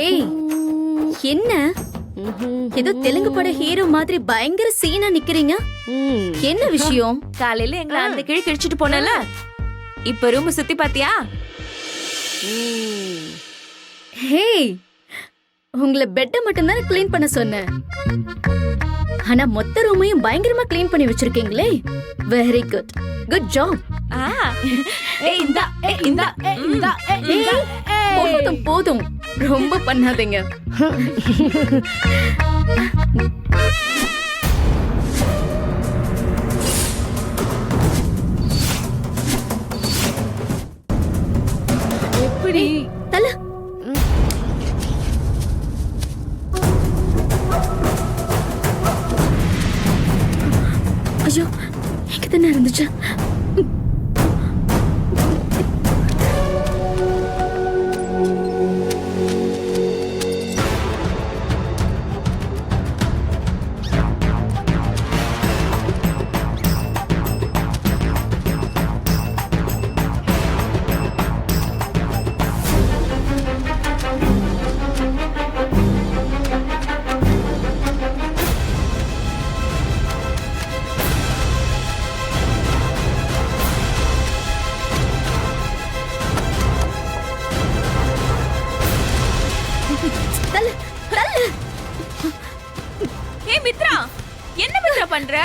ஏய் என்ன ஏதோ தெலுங்கு பட ஹீரோ மாதிரி பயங்கர சீனா நிக்கிறீங்க. என்ன விஷயம்? காலையில எங்களை அந்த கிழி கிழிச்சிட்டு போனல, இப்ப ரூம் சுத்தி பாத்தியா? ஹே, உங்களை பெட்ட மட்டும் தானே கிளீன் பண்ண சொன்னேன். ஆனா மொத்த ரூமையும் பயங்கரமா கிளீன் பண்ணி வச்சிருக்கீங்களே. Very good, good job. போதும் போதும், ரொம்ப பண்ணாதீங்க. எப்படி தல ஐயோ, எங்க தானே இருந்துச்சு? மித்ரா, என்ன மித்ரா பண்ற?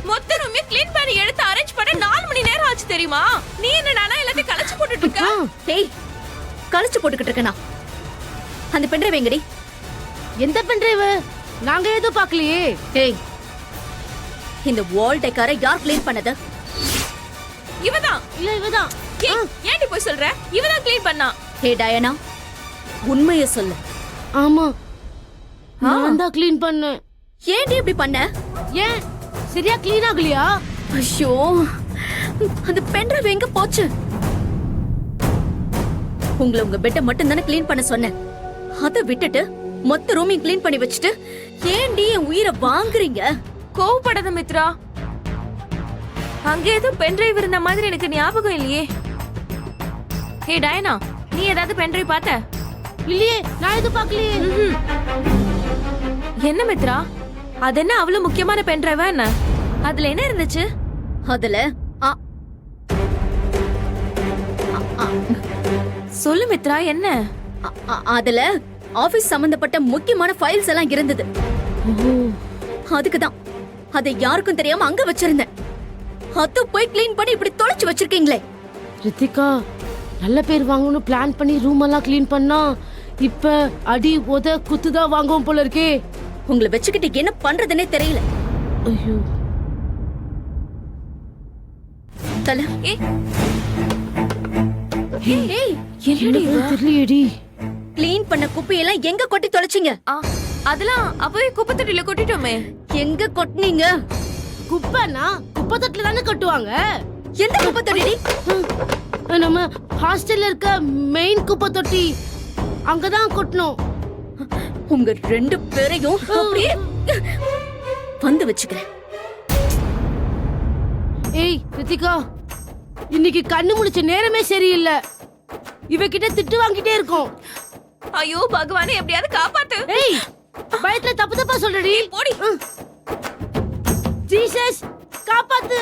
மொத்த ரூமே க்ளீன் பண்ணி எடுத்து அரேஞ்ச் பண்ண 4 மணி நேரம் ஆச்சு தெரியுமா? நீ என்னடானா எல்லாத்தையும் கலச்சு போட்டுட்டு இருக்க? ஏய், கலச்சு போட்டுக்கிட்டு இருக்கேனா? அந்த பென்ட்ரைவ் எங்கடி? எந்த பென்ட்ரைவ்? நாங்க எதுவும் பார்க்கலையே. ஏய், இந்த வால் டெக்காரை யார் க்ளீன் பண்ணது? இவதான். இல்ல இவதான். ஏன்டி போய் சொல்ற? இவதான் க்ளீன் பண்ணா. ஹே டயனா, உண்மையை சொல்லு. ஆமா, நான் தான் க்ளீன் பண்ணேன். ஏன்டி இப்படி பண்ண? ஏன் சரியா க்ளீன் ஆகலையா? ஐயோ, அந்த பென்ட்ரைவ் எங்க போச்சு? உங்க பெட்டை மட்டும் தானே க்ளீன் பண்ண சொன்னேன். அதை விட்டுட்டு மொத்த ரூமையும் க்ளீன் பண்ணி வச்சுட்டு ஏன்டி என் உயிரை வாங்குறீங்க? கோவப்படாத மித்ரா, அங்க ஏதோ பென்ட்ரைவ் இருந்த மாதிரி எனக்கு ஞாபகம் இல்லையே. ஹே டயனா, நீ ஏதாவது பென்ட்ரைவ் பார்த்த? இல்லையே, நான் எதுவும் பார்க்கலையே. என்ன மித்ரா, அது என்ன அவ்வளவு முக்கியமான பென்ட்ரைவா என்ன? அதுல என்ன இருந்துச்சு? அதுல சொல்லு மித்ரா, என்ன? அதுல ஆபீஸ் சம்பந்தப்பட்ட முக்கியமான ஃபைல்ஸ் எல்லாம் இருந்தது. அதுக்குதான் அதை யாருக்கும் தெரியாம அங்க வச்சிருந்தேன். அது போய் க்ளீன் பண்ணி இப்படி தொலைச்சு வச்சிருக்கீங்களே. ரித்திகா, நல்ல பேர் வாங்கணும் பிளான் பண்ணி ரூம் எல்லாம் க்ளீன் பண்ணா இப்ப அடி உத குத்துதான் வாங்குவோம் போல இருக்கே. உங்களை வச்சுக்கிட்டு என்ன பண்றதுன்னே தெரியல. ஐயோ தல, தெரியலையேடி. க்ளீன் பண்ண குப்பையெல்லாம் எங்க கொட்டி தொலைச்சிங்க? அதெல்லாம் அப்பவே குப்பை தொட்டில கொட்டிட்டோமே. எங்க கொட்டினீங்க? குப்பைனா குப்பை தொட்டில தானே கட்டுவாங்க. எந்த குப்பை தொட்டி? நம்ம ஹாஸ்டல்ல இருக்க மெயின் குப்பை தொட்டி, அங்கதான் கொட்டணும். உங்க 2 பேரையும் அப்படியே வந்து வச்சுக்கிறேன். ஏய் ரித்திகா, இன்னைக்கு கண்ணு முடிச்ச நேரமே சரியில்லை. இவகிட்ட திட்டு வாங்கிட்டே இருக்கோம். ஐயோ பகவானே, எப்படியாவது காப்பாத்து. ஏய், பயத்துல தப்பு தப்பா சொல்றடி. போடி. ஜீசஸ் காப்பாத்து.